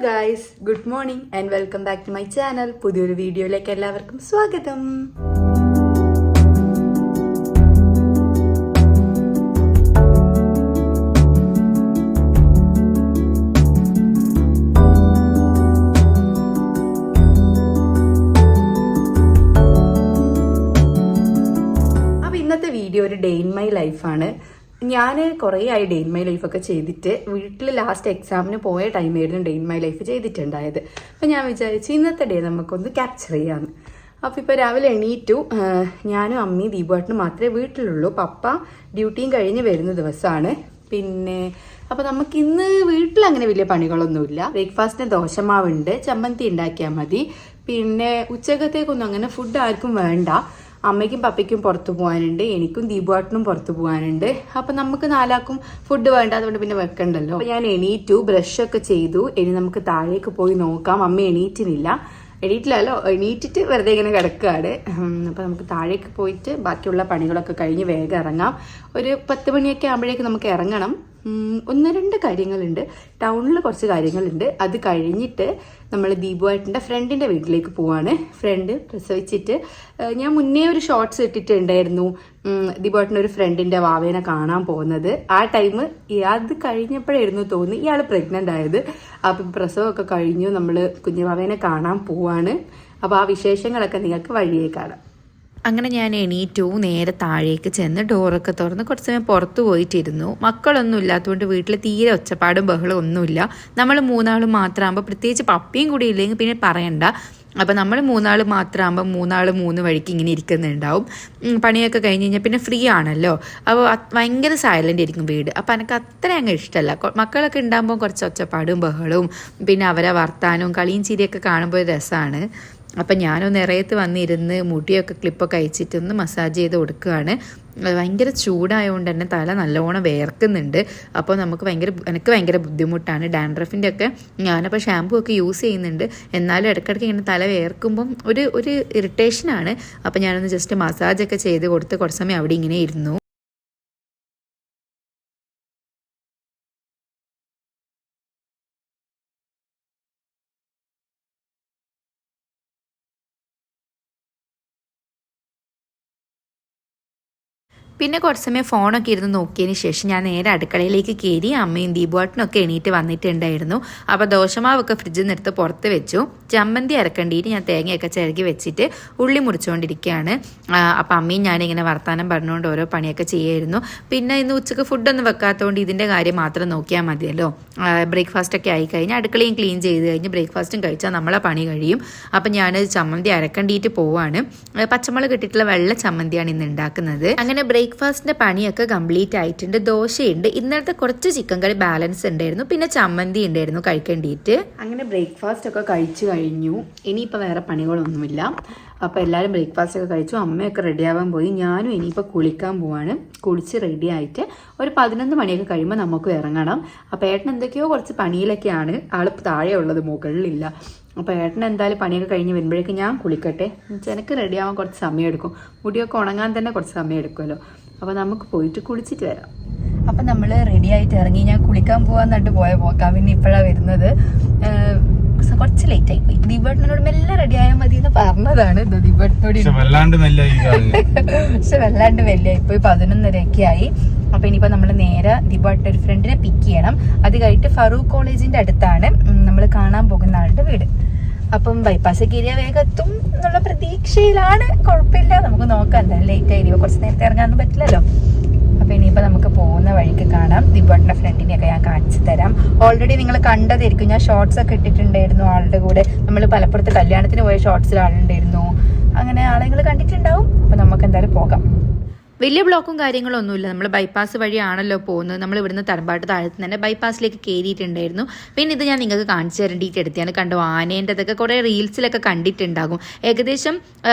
Guys, good morning and welcome back to my channel. പുതിയൊരു വീഡിയോയിലേക്ക് എല്ലാവർക്കും സ്വാഗതം. അപ്പോൾ ഇന്നത്തെ വീഡിയോ ഒരു ഡേ ഇൻ മൈ ലൈഫാണ്. ഞാൻ കുറേ ആയി ഡേ ഇൻ മൈ ലൈഫൊക്കെ ചെയ്തിട്ട് വീട്ടിൽ ലാസ്റ്റ് എക്സാമിന് പോയ ടൈമായിരുന്നു ഡേ ഇൻ മൈ ലൈഫ് ചെയ്തിട്ടുണ്ടായത്. അപ്പം ഞാൻ വിചാരിച്ചു ഇന്നത്തെ ഡേ നമുക്കൊന്ന് ക്യാപ്ചർ ചെയ്യാമെന്ന്. അപ്പോൾ ഇപ്പോൾ രാവിലെ എണീറ്റു. ഞാനും അമ്മയും ദീപുവേട്ടനും മാത്രമേ വീട്ടിലുള്ളൂ. പപ്പ ഡ്യൂട്ടിയും കഴിഞ്ഞ് വരുന്ന ദിവസമാണ്. പിന്നെ അപ്പോൾ നമുക്ക് ഇന്ന് വീട്ടിൽ അങ്ങനെ വലിയ പണികളൊന്നുമില്ല. ബ്രേക്ക്ഫാസ്റ്റിന് ദോശമാവുണ്ട്, ചമ്മന്തി ഉണ്ടാക്കിയാൽ മതി. പിന്നെ ഉച്ചക്കത്തേക്കൊന്നും അങ്ങനെ ഫുഡ് ആർക്കും വേണ്ട. അമ്മയ്ക്കും പപ്പയ്ക്കും പുറത്തു പോകാനുണ്ട്, എനിക്കും ദീപുവേട്ടനും പുറത്തു പോകാനുണ്ട്. അപ്പം നമുക്ക് നാലാക്കും ഫുഡ് വേണ്ട, അതുകൊണ്ട് പിന്നെ വെക്കണ്ടല്ലോ. അപ്പം ഞാൻ എണീറ്റു, ബ്രഷൊക്കെ ചെയ്തു. ഇനി നമുക്ക് താഴേക്ക് പോയി നോക്കാം. അമ്മ എണീറ്റില്ലല്ലോ, എണീറ്റിട്ട് വെറുതെ ഇങ്ങനെ കിടക്കുകയാണ്. അപ്പം നമുക്ക് താഴേക്ക് പോയിട്ട് ബാക്കിയുള്ള പണികളൊക്കെ കഴിഞ്ഞ് വേഗം ഇറങ്ങാം. ഒരു 10 മണിയൊക്കെ ആകുമ്പോഴേക്ക് നമുക്ക് ഇറങ്ങണം. 1-2 കാര്യങ്ങളുണ്ട്, ടൗണിൽ കുറച്ച് കാര്യങ്ങളുണ്ട്. അത് കഴിഞ്ഞിട്ട് നമ്മൾ ദീപുവേട്ടൻ്റെ ഫ്രണ്ടിൻ്റെ വീട്ടിലേക്ക് പോവാണ്. ഫ്രണ്ട് പ്രസവിച്ചിട്ട് ഞാൻ മുന്നേ ഒരു ഷോർട്സ് ഇട്ടിട്ടുണ്ടായിരുന്നു, ദീപുവേട്ടൻ്റെ ഒരു ഫ്രണ്ടിൻ്റെ വാവേനെ കാണാൻ പോകുന്നത്. ആ ടൈം അത് കഴിഞ്ഞപ്പോഴായിരുന്നു തോന്നി ഇയാൾ പ്രഗ്നൻ്റ് ആയത്. അപ്പം പ്രസവമൊക്കെ കഴിഞ്ഞു, നമ്മൾ കുഞ്ഞുവാവേനെ കാണാൻ പോവാണ്. അപ്പോൾ ആ വിശേഷങ്ങളൊക്കെ നിങ്ങൾക്ക് വഴിയേ കാണാം. അങ്ങനെ ഞാൻ എണീറ്റു, നേരെ താഴേക്ക് ചെന്ന് ഡോറൊക്കെ തുറന്ന് കുറച്ച് സമയം പുറത്ത് പോയിട്ടിരുന്നു. മക്കളൊന്നും ഇല്ലാത്തതുകൊണ്ട് വീട്ടിൽ തീരെ ഒച്ചപ്പാടും ബഹളം ഒന്നുമില്ല. നമ്മൾ 3 മാത്രമാകുമ്പോൾ, പ്രത്യേകിച്ച് പപ്പിയും കൂടി ഇല്ലെങ്കിൽ പിന്നെ പറയണ്ട. അപ്പോൾ നമ്മൾ 3 മാത്രമാകുമ്പോൾ 3 വഴിക്ക് ഇങ്ങനെ ഇരിക്കുന്നുണ്ടാവും. പണിയൊക്കെ കഴിഞ്ഞ് കഴിഞ്ഞാൽ പിന്നെ ഫ്രീ ആണല്ലോ. അപ്പോൾ ഭയങ്കര സൈലൻ്റ് ആയിരിക്കും വീട്. അപ്പോൾ എനിക്ക് അത്ര അങ്ങ് ഇഷ്ടമല്ല. മക്കളൊക്കെ ഉണ്ടാകുമ്പോൾ കുറച്ച് ഒച്ചപ്പാടും ബഹളവും പിന്നെ അവരെ വർത്താനവും കളിയും ചിരിയൊക്കെ കാണുമ്പോൾ രസമാണ്. അപ്പം ഞാനൊന്ന് ഇറയത്ത് വന്നിരുന്ന് മുടിയൊക്കെ ക്ലിപ്പൊക്കെ അയച്ചിട്ടൊന്ന് മസാജ് ചെയ്ത് കൊടുക്കുകയാണ്. ഭയങ്കര ചൂടായതുകൊണ്ട് തന്നെ തല നല്ലോണം വേർക്കുന്നുണ്ട്. അപ്പോൾ എനിക്ക് ഭയങ്കര ബുദ്ധിമുട്ടാണ്. ഡാൻഡ്രഫിൻ്റെ ഒക്കെ ഞാനപ്പോൾ ഷാമ്പൂ ഒക്കെ യൂസ് ചെയ്യുന്നുണ്ട്, എന്നാലും ഇടയ്ക്കിടയ്ക്ക് ഇങ്ങനെ തല വേർക്കുമ്പം ഒരു ഇറിറ്റേഷനാണ്. അപ്പോൾ ഞാനൊന്ന് ജസ്റ്റ് മസാജൊക്കെ ചെയ്ത് കൊടുത്ത് കുറച്ച് സമയം അവിടെ ഇങ്ങനെ ഇരുന്നു. പിന്നെ കുറച്ച് സമയം ഫോണൊക്കെ ഇരുന്ന് നോക്കിയതിന് ശേഷം ഞാൻ നേരെ അടുക്കളയിലേക്ക് കയറി. അമ്മയും ദീപുവേട്ടനൊക്കെ എണീറ്റ് വന്നിട്ടുണ്ടായിരുന്നു. അപ്പോൾ ദോശമാവൊക്കെ ഫ്രിഡ്ജിൽ നിന്ന് എടുത്ത് പുറത്ത് വെച്ചു. ചമ്മന്തി അരക്കേണ്ടിയിട്ട് ഞാൻ തേങ്ങയൊക്കെ ചിരകി വെച്ചിട്ട് ഉള്ളി മുറിച്ചുകൊണ്ടിരിക്കുകയാണ്. അപ്പോൾ അമ്മയും ഞാനിങ്ങനെ വർത്താനം പറഞ്ഞുകൊണ്ട് ഓരോ പണിയൊക്കെ ചെയ്യായിരുന്നു. പിന്നെ ഇന്ന് ഉച്ചക്ക് ഫുഡൊന്നും വെക്കാത്തതുകൊണ്ട് ഇതിൻ്റെ കാര്യം മാത്രം നോക്കിയാൽ മതിയല്ലോ. ബ്രേക്ക്ഫാസ്റ്റൊക്കെ ആയി കഴിഞ്ഞാൽ അടുക്കളയും ക്ലീൻ ചെയ്ത് കഴിഞ്ഞ് ബ്രേക്ക്ഫാസ്റ്റും കഴിച്ചാൽ നമ്മളെ പണി കഴിയും. അപ്പം ഞാൻ ചമ്മന്തി അരക്കേണ്ടിയിട്ട് പോവാണ്. പച്ചമുളക് ഇട്ടിട്ടുള്ള വെള്ള ചമ്മന്തിയാണ് ഇന്ന് ഉണ്ടാക്കുന്നത്. അങ്ങനെ ബ്രേക്ക്ഫാസ്റ്റിൻ്റെ പണിയൊക്കെ കംപ്ലീറ്റ് ആയിട്ടുണ്ട്. ദോശയുണ്ട്, ഇന്നലത്തെ കുറച്ച് ചിക്കൻ കറി ബാലൻസ് ഉണ്ടായിരുന്നു, പിന്നെ ചമ്മന്തി ഉണ്ടായിരുന്നു കഴിക്കേണ്ടിയിട്ട്. അങ്ങനെ ബ്രേക്ക്ഫാസ്റ്റ് ഒക്കെ കഴിച്ചു കഴിഞ്ഞു. ഇനിയിപ്പോൾ വേറെ പണികളൊന്നുമില്ല. അപ്പോൾ എല്ലാവരും ബ്രേക്ക്ഫാസ്റ്റ് ഒക്കെ കഴിച്ചു, അമ്മയൊക്കെ റെഡിയാവാൻ പോയി. ഞാനും ഇനിയിപ്പോൾ കുളിക്കാൻ പോവാണ്. കുളിച്ച് റെഡി ആയിട്ട് ഒരു 11 മണിയൊക്കെ കഴിയുമ്പോൾ നമുക്ക് ഇറങ്ങണം. അപ്പോൾ ഏട്ടൻ എന്തൊക്കെയോ കുറച്ച് പണിയിലൊക്കെയാണ്. ആൾ താഴെ ഉള്ളത്, മുകളിലില്ല. അപ്പോൾ ഏട്ടൻ എന്തായാലും പണിയൊക്കെ കഴിഞ്ഞ് വരുമ്പോഴേക്ക് ഞാൻ കുളിക്കട്ടെ. എനിക്ക് റെഡിയാവാൻ കുറച്ച് സമയം എടുക്കും, മുടിയൊക്കെ ഉണങ്ങാൻ തന്നെ കുറച്ച് സമയം എടുക്കുമല്ലോ. അപ്പോൾ നമുക്ക് പോയിട്ട് കുളിച്ചിട്ട് വരാം. അപ്പം നമ്മൾ റെഡി ആയിട്ട് ഇറങ്ങി. ഞാൻ കുളിക്കാൻ പോകാൻ പോയ പോക്കാം, പിന്നെ ഇപ്പോഴാണ് വരുന്നത്. കുറച്ച് ലേറ്റ് ആയി പോയി. ദീപേട്ടനോട് മെല്ലെ റെഡി ആയാൽ മതി എന്ന് പറഞ്ഞതാണ്. ദീപേട്ടനോട് പക്ഷെ വല്ലാണ്ട് മെല്ലെയായിപ്പോയി. 11:30 ആയി. അപ്പൊ ഇനിയിപ്പോ നമ്മൾ നേരെ ദീപേട്ടൻ്റെ ഒരു ഫ്രണ്ടിനെ പിക്ക് ചെയ്യണം. അത് കഴിഞ്ഞിട്ട് ഫറൂഖ് കോളേജിന്റെ അടുത്താണ് നമ്മൾ കാണാൻ പോകുന്ന ആളുടെ വീട്. അപ്പം ബൈപ്പാസ് കയറിയ വേഗം എത്തും എന്നുള്ള പ്രതീക്ഷയിലാണ്. കുഴപ്പമില്ല, നമുക്ക് നോക്കാം. എന്തായാലും ലേറ്റ് ആയിരിക്കും, കുറച്ച് നേരത്തെ ഇറങ്ങാനൊന്നും പറ്റില്ലല്ലോ. അപ്പം ഇനിയിപ്പോൾ നമുക്ക് പോകുന്ന വഴിക്ക് കാണാം. ദീപേട്ടൻ്റെ ഫ്രണ്ടിനെയൊക്കെ ഞാൻ കാണിച്ചു തരാം. ഓൾറെഡി നിങ്ങൾ കണ്ടതായിരിക്കും, ഞാൻ ഷോർട്സ് ഒക്കെ ഇട്ടിട്ടുണ്ടായിരുന്നു ആളുടെ കൂടെ. നമ്മൾ പലപ്പുറത്ത് കല്യാണത്തിന് പോയ ഷോർട്സിൽ ആളുണ്ടായിരുന്നു. അങ്ങനെ ആളെ നിങ്ങൾ കണ്ടിട്ടുണ്ടാവും. അപ്പം നമുക്ക് എന്തായാലും പോകാം. വലിയ ബ്ലോക്കും കാര്യങ്ങളൊന്നുമില്ല. നമ്മൾ ബൈപ്പാസ് വഴിയാണല്ലോ പോകുന്നത്. നമ്മൾ ഇവിടുന്ന് തറമ്പാട്ട് താഴത്ത് തന്നെ ബൈപ്പാസിലേക്ക് കയറിയിട്ടുണ്ടായിരുന്നു. പിന്നെ ഇത് ഞാൻ നിങ്ങൾക്ക് കാണിച്ചു തരേണ്ടിയിട്ട് എടുത്തിയാണ്. കണ്ടു, ആനേൻ്റെതൊക്കെ കുറേ റീൽസിലൊക്കെ കണ്ടിട്ടുണ്ടാകും. ഏകദേശം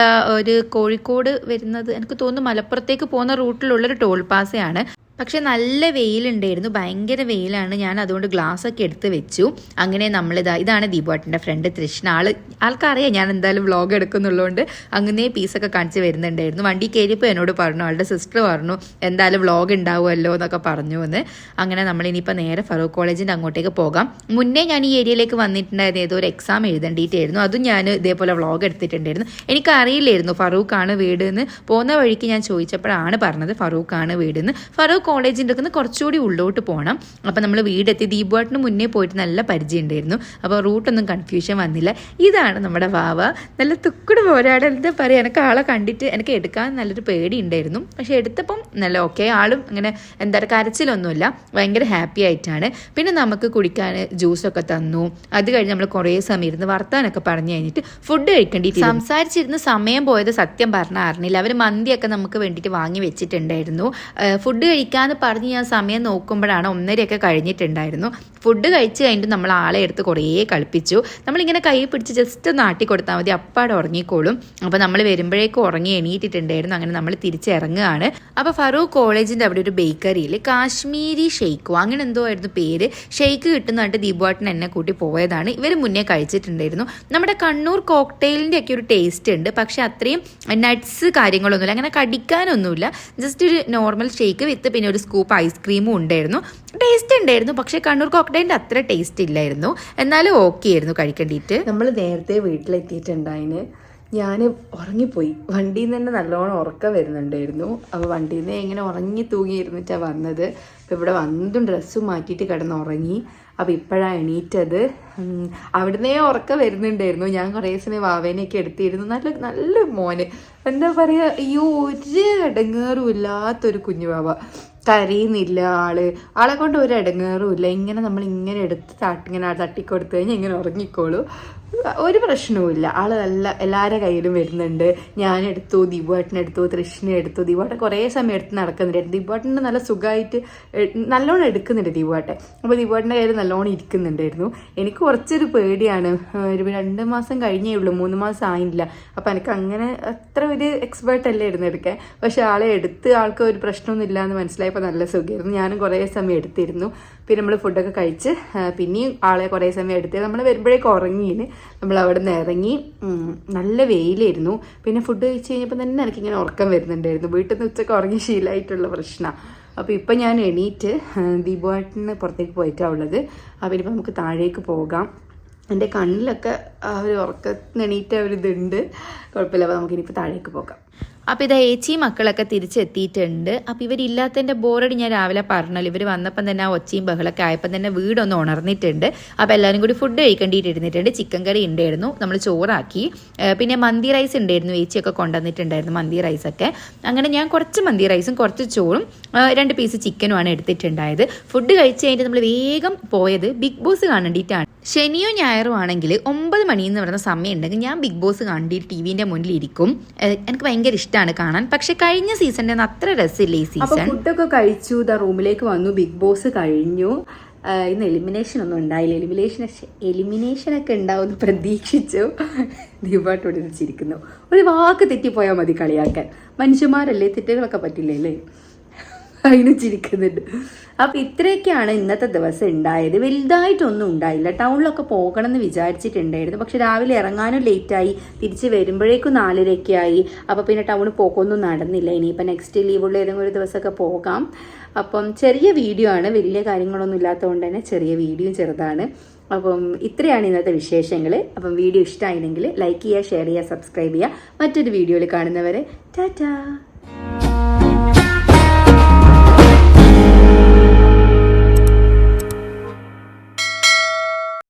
ഒരു കോഴിക്കോട് വരുന്നത് എനിക്ക് തോന്നുന്നു മലപ്പുറത്തേക്ക് പോകുന്ന റൂട്ടിലുള്ളൊരു ടോൾ പാസയാണ്. പക്ഷെ നല്ല വെയിലുണ്ടായിരുന്നു, ഭയങ്കര വെയിലാണ്. ഞാൻ അതുകൊണ്ട് ഗ്ലാസ്സൊക്കെ എടുത്ത് വെച്ചു. അങ്ങനെ ഇതാണ് ദീപുവേട്ടൻ്റെ ഫ്രണ്ട് തൃഷ്ണ. ആൾക്കറിയാം ഞാൻ എന്തായാലും വ്ളോഗ് എടുക്കുന്നുള്ളതുകൊണ്ട് അങ്ങനെ പീസൊക്കെ കാണിച്ച് വരുന്നുണ്ടായിരുന്നു. വണ്ടി കയറിയപ്പോൾ എന്നോട് പറഞ്ഞു, ആളുടെ സിസ്റ്റർ പറഞ്ഞു എന്തായാലും വ്ളോഗ് ഉണ്ടാവുമല്ലോ എന്നൊക്കെ പറഞ്ഞു എന്ന്. അങ്ങനെ നമ്മളിനിയിപ്പോൾ നേരെ ഫറൂഖ് കോളേജിൻ്റെ അങ്ങോട്ടേക്ക് പോകാം. മുന്നേ ഞാൻ ഈ ഏരിയയിലേക്ക് വന്നിട്ടുണ്ടായിരുന്നു, ഏതോ ഒരു എക്സാം എഴുതേണ്ടിയിട്ടായിരുന്നു. അതും ഞാൻ ഇതേപോലെ വ്ളോഗ് എടുത്തിട്ടുണ്ടായിരുന്നു. എനിക്കറിയില്ലായിരുന്നു ഫറൂഖാണ് വീട് എന്ന്. പോകുന്ന വഴിക്ക് ഞാൻ ചോദിച്ചപ്പോഴാണ് പറഞ്ഞത് ഫറൂഖാണ് വീട് എന്ന്. ഫറൂഖ് കോളേജിൻ്റെ ഒക്കെ കുറച്ചുകൂടി ഉള്ളോട്ട് പോകണം. അപ്പം നമ്മൾ വീടെത്തി. ദീപുവേട്ടന് മുന്നേ പോയിട്ട് നല്ല പരിചയം ഉണ്ടായിരുന്നു, അപ്പോൾ റൂട്ടൊന്നും കൺഫ്യൂഷൻ വന്നില്ല. ഇതാണ് നമ്മുടെ വാവ, നല്ല തുക്കുട് പോരാട്. എന്താ പറയുക, എനിക്ക് ആളെ കണ്ടിട്ട് എനിക്ക് എടുക്കാൻ നല്ലൊരു പേടി ഉണ്ടായിരുന്നു. പക്ഷെ എടുത്തപ്പം നല്ല ഓക്കെ, ആളും അങ്ങനെ എന്താ പറയുക കരച്ചിലൊന്നുമില്ല, ഭയങ്കര ഹാപ്പി ആയിട്ടാണ്. പിന്നെ നമുക്ക് കുടിക്കാൻ ജ്യൂസൊക്കെ തന്നു. അത് കഴിഞ്ഞ് നമ്മൾ കുറേ സമയം ഇരുന്ന് വർത്താനൊക്കെ പറഞ്ഞു കഴിഞ്ഞിട്ട് ഫുഡ് കഴിക്കേണ്ടിയിട്ട് സംസാരിച്ചിരുന്ന് സമയം പോയത് സത്യം പറഞ്ഞാൽ അറിഞ്ഞില്ല. അവർ മന്തിയൊക്കെ നമുക്ക് വേണ്ടിയിട്ട് വാങ്ങി വെച്ചിട്ടുണ്ടായിരുന്നു. ഫുഡ് കഴിക്കാമെന്ന് പറഞ്ഞ് ഞാൻ സമയം നോക്കുമ്പോഴാണ് 1:30 കഴിഞ്ഞിട്ടുണ്ടായിരുന്നു. ഫുഡ് കഴിച്ച് കഴിഞ്ഞിട്ട് നമ്മൾ ആളെ എടുത്ത് കുറേ കളിപ്പിച്ചു. നമ്മളിങ്ങനെ കൈ പിടിച്ച് ജസ്റ്റ് ഒന്ന് ആട്ടി കൊടുത്താൽ മതി, അപ്പാടെ ഉറങ്ങിക്കോളും. അപ്പോൾ നമ്മൾ വരുമ്പോഴേക്കും ഉറങ്ങി എണീറ്റിട്ടുണ്ടായിരുന്നു. അങ്ങനെ നമ്മൾ തിരിച്ചിറങ്ങുകയാണ്. അപ്പോൾ ഫറൂഖ് കോളേജിൻ്റെ അവിടെ ഒരു ബേക്കറിയിൽ കാശ്മീരി ഷെയ്ക്കോ അങ്ങനെ എന്തോ ആയിരുന്നു പേര്, ഷെയ്ക്ക് കിട്ടുന്നതായിട്ട് ദീപുവേട്ടൻ എന്നെ കൂട്ടി പോയതാണ്. ഇവർ മുന്നേ കഴിച്ചിട്ടുണ്ടായിരുന്നു. നമ്മുടെ കണ്ണൂർ കോക്ടെയിലിൻ്റെ ഒക്കെ ഒരു ടേസ്റ്റ് ഉണ്ട്, പക്ഷെ അത്രയും നട്ട്സ് കാര്യങ്ങളൊന്നുമില്ല, അങ്ങനെ കടിക്കാനൊന്നുമില്ല. ജസ്റ്റ് ഒരു നോർമൽ ഷെയ്ക്ക് വിത്ത് പിന്നെ ഒരു സ്കൂപ്പ് ഐസ്ക്രീമും ഉണ്ടായിരുന്നു. ടേസ്റ്റ് ഉണ്ടായിരുന്നു, പക്ഷേ കണ്ണൂർ കോക്ടെയിലിൻ്റെ അത്ര ടേസ്റ്റ് ഇല്ലായിരുന്നു. എന്നാലും ഓക്കെ ആയിരുന്നു കഴിക്കേണ്ടിയിട്ട്. നമ്മൾ നേരത്തെ വീട്ടിലെത്തിയിട്ടുണ്ടായിന്. ഞാൻ ഉറങ്ങിപ്പോയി. വണ്ടിയിൽ നിന്ന് തന്നെ നല്ലോണം ഉറക്കം വരുന്നുണ്ടായിരുന്നു. അപ്പോൾ വണ്ടിയിൽ നിന്ന് ഇങ്ങനെ ഉറങ്ങി തൂങ്ങിയിരുന്നിട്ടാണ് വന്നത്. അപ്പോൾ ഇവിടെ വന്നതും ഡ്രസ്സും മാറ്റിയിട്ട് കിടന്നുറങ്ങി. അപ്പോൾ ഇപ്പോഴാണ് എണീറ്റത്. അവിടുന്നേ ഉറക്കം വരുന്നുണ്ടായിരുന്നു. ഞാൻ കുറേ സമയം വാവേനെയൊക്കെ എടുത്തിരുന്നു. നല്ല മോന്, എന്താ പറയുക, അയ്യോ ഒരു ഇടങ്ങേറും ഇല്ലാത്തൊരു കുഞ്ഞു വാവ. കരയുന്നില്ല ആളെ കൊണ്ട് ഒരു ഇടങ്ങേറും ഇല്ല. ഇങ്ങനെ നമ്മളിങ്ങനെ എടുത്ത് ഇങ്ങനെ തട്ടിക്കൊടുത്തു കഴിഞ്ഞാൽ ഇങ്ങനെ ഉറങ്ങിക്കോളൂ, ഒരു പ്രശ്നവുമില്ല. ആള് നല്ല എല്ലാവരുടെ കയ്യിലും വരുന്നുണ്ട്. ഞാനെടുത്തു, ദീപുവേട്ടനെടുത്തു, തൃഷ്ണ എടുത്തു. ദീപുവേട്ടൻ കുറേ സമയം എടുത്ത് നടക്കുന്നുണ്ടായിരുന്നു. ദീപുവേട്ടൻ്റെ നല്ല സുഖമായിട്ട് നല്ലോണം എടുക്കുന്നുണ്ട് ദീപുവേട്ടൻ. അപ്പോൾ ദീപുവേട്ടൻ്റെ കയ്യിൽ നല്ലോണം ഇരിക്കുന്നുണ്ടായിരുന്നു. എനിക്ക് കുറച്ചൊരു പേടിയാണ്. ഒരു 2 മാസം കഴിഞ്ഞേ ഉള്ളൂ, 3 മാസം ആയില്ല. അപ്പോൾ എനിക്ക് അങ്ങനെ അത്ര ഒരു എക്സ്പേർട്ട് അല്ലായിരുന്നു എടുക്കാൻ. പക്ഷെ ആളെ എടുത്ത് ആൾക്ക് ഒരു പ്രശ്നമൊന്നും ഇല്ല എന്ന് മനസ്സിലായപ്പോൾ നല്ല സുഖമായിരുന്നു. ഞാനും കുറേ സമയം എടുത്തിരുന്നു. പിന്നെ നമ്മൾ ഫുഡൊക്കെ കഴിച്ച് പിന്നെയും ആളെ കുറേ സമയം എടുത്ത് നമ്മൾ വരുമ്പോഴേക്കും ഉറങ്ങിയിന്. നമ്മൾ അവിടെ നിന്ന് ഇറങ്ങി. നല്ല വെയിലായിരുന്നു. പിന്നെ ഫുഡ് കഴിച്ച് കഴിഞ്ഞപ്പോൾ തന്നെ എനിക്കിങ്ങനെ ഉറക്കം വരുന്നുണ്ടായിരുന്നു. വീട്ടിൽ നിന്ന് ഉച്ചയ്ക്ക് ഉറങ്ങി ശീലമായിട്ടുള്ള പ്രശ്നമാണ്. അപ്പോൾ ഇപ്പം ഞാൻ എണീറ്റ് ദീപുവേട്ടന് പുറത്തേക്ക് പോയിട്ടാണ് ഉള്ളത്. അപ്പോൾ ഇനിയിപ്പോൾ നമുക്ക് താഴേക്ക് പോകാം. എൻ്റെ കണ്ണിലൊക്കെ ആ ഒരു ഉറക്കത്തിന് എണീറ്റ ഒരു ഇതുണ്ട്. കുഴപ്പമില്ല. അപ്പോൾ നമുക്കിനിപ്പോൾ താഴേക്ക് പോകാം. അപ്പോൾ ഇതാ ഏച്ചിയും മക്കളൊക്കെ തിരിച്ചെത്തിയിട്ടുണ്ട്. അപ്പോൾ ഇവരില്ലാത്തതിൻ്റെ ബോറടി ഞാൻ രാവിലെ പറഞ്ഞല്ലോ. ഇവർ വന്നപ്പം തന്നെ ആ ഒച്ചയും ബഹളൊക്കെ ആയപ്പം തന്നെ വീടൊന്ന് ഉണർന്നിട്ടുണ്ട്. അപ്പോൾ എല്ലാവരും കൂടി ഫുഡ് കഴിക്കേണ്ടിയിരുന്നിട്ടുണ്ട്. ചിക്കൻ കറി ഉണ്ടായിരുന്നു, നമ്മൾ ചോറാക്കി. പിന്നെ മന്തി റൈസ് ഉണ്ടായിരുന്നു, ഏച്ചിയൊക്കെ കൊണ്ടുവന്നിട്ടുണ്ടായിരുന്നു മന്തി റൈസൊക്കെ. അങ്ങനെ ഞാൻ കുറച്ച് മന്തി റൈസും കുറച്ച് ചോറും 2 പീസ് ചിക്കനുമാണ് എടുത്തിട്ടുണ്ടായത്. ഫുഡ് കഴിച്ച് കഴിഞ്ഞിട്ട് നമ്മൾ വേഗം പോയത് ബിഗ് ബോസ് കാണേണ്ടിയിട്ടാണ്. ശനിയോ ഞായറും ആണെങ്കിൽ 9 മണിയെന്ന് പറയുന്ന സമയം ഉണ്ടെങ്കിൽ ഞാൻ ബിഗ് ബോസ് കണ്ടിട്ട് ടിവിൻ്റെ മുന്നിൽ ഇരിക്കും. എനിക്ക് ഭയങ്കര ഇഷ്ടമാണ് കാണാൻ. പക്ഷെ കഴിഞ്ഞ സീസണിൻ്റെ അത്ര രസമില്ല ഈ സീസൺ. ഫുഡൊക്കെ കഴിച്ചു, റൂമിലേക്ക് വന്നു. ബിഗ് ബോസ് കഴിഞ്ഞു. ഇന്ന് എലിമിനേഷൻ ഒന്നും ഉണ്ടായില്ല. എലിമിനേഷനൊക്കെ ഉണ്ടാവുമെന്ന് പ്രതീക്ഷിച്ചു. ദീപാട്ടോട് ചിരിക്കുന്നു. ഒരു വാക്ക് തെറ്റിപ്പോയാൽ മതി കളിയാക്കാൻ. മനുഷ്യന്മാരല്ലേ, തെറ്റുകളൊക്കെ പറ്റില്ലേ, അതിന് ചിരിക്കുന്നുണ്ട്. അപ്പോൾ ഇത്രയൊക്കെയാണ് ഇന്നത്തെ ദിവസം ഉണ്ടായത്. വലുതായിട്ടൊന്നും ഉണ്ടായില്ല. ടൗണിലൊക്കെ പോകണം എന്ന് വിചാരിച്ചിട്ടുണ്ടായിരുന്നു. പക്ഷെ രാവിലെ ഇറങ്ങാനും ലേറ്റായി, തിരിച്ച് വരുമ്പോഴേക്കും 4:30 ആയി. അപ്പോൾ പിന്നെ ടൗണിൽ പോക്കൊന്നും നടന്നില്ല. ഇനിയിപ്പോൾ നെക്സ്റ്റ് ലീവുള്ള ഏതെങ്കിലും ഒരു ദിവസമൊക്കെ പോകാം. അപ്പം ചെറിയ വീഡിയോ ആണ്, വലിയ കാര്യങ്ങളൊന്നും ഇല്ലാത്തതുകൊണ്ട് തന്നെ ചെറിയ വീഡിയോ ചെറുതാണ്. അപ്പം ഇത്രയാണ് ഇന്നത്തെ വിശേഷങ്ങൾ. അപ്പം വീഡിയോ ഇഷ്ടമായില്ലെങ്കിൽ ലൈക്ക് ചെയ്യുക, ഷെയർ ചെയ്യുക, സബ്സ്ക്രൈബ് ചെയ്യുക. മറ്റൊരു വീഡിയോയിൽ കാണുന്നവരെ ടാറ്റാ.